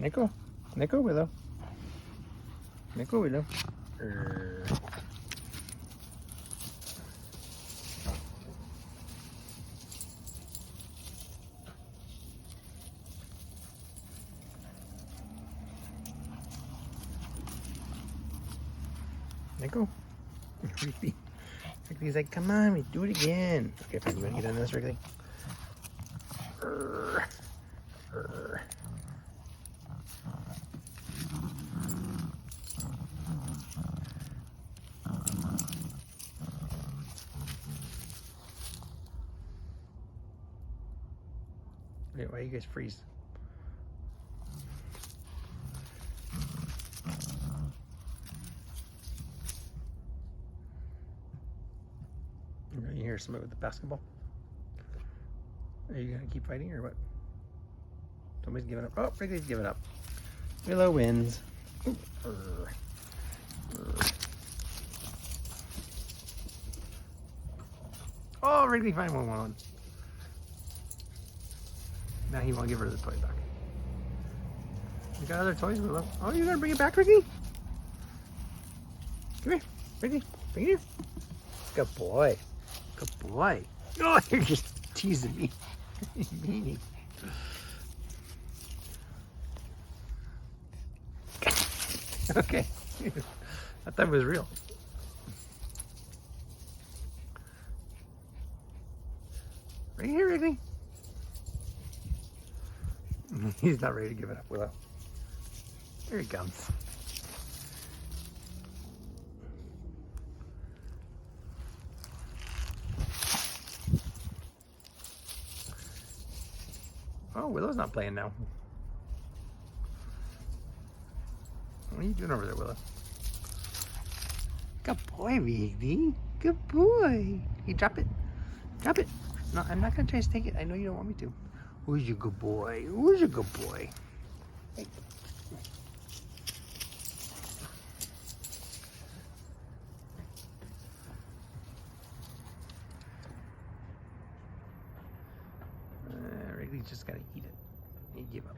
Nico. Nico, Willow. Nico, Willow. Nico. Wrigley. Wrigley's like, come on, we do it again. Okay, fine. You want to get in this, Wrigley? Wait, why you guys freeze? You hear somebody with the basketball? Are you gonna keep fighting or what? Somebody's giving up. Oh, Wrigley's giving up. Willow wins. Oh, Wrigley finally won one. Now he won't give her the toy back. You got other toys, Willow? Oh, you're gonna bring it back, Wrigley? Come here, Wrigley. Bring it here. Good boy. Good boy. Oh, you're just teasing me. Meanie. Okay. I thought it was real. Right here, Wrigley. He's not ready to give it up, Willow. Here he comes. Oh, Willow's not playing now. What are you doing over there, Willow? Good boy, Wrigley. Good boy. You drop it. Drop it. No, I'm not going to try to take it. I know you don't want me to. Who's your good boy? Who's your good boy? Hey. Wrigley's just got to eat it. He give up.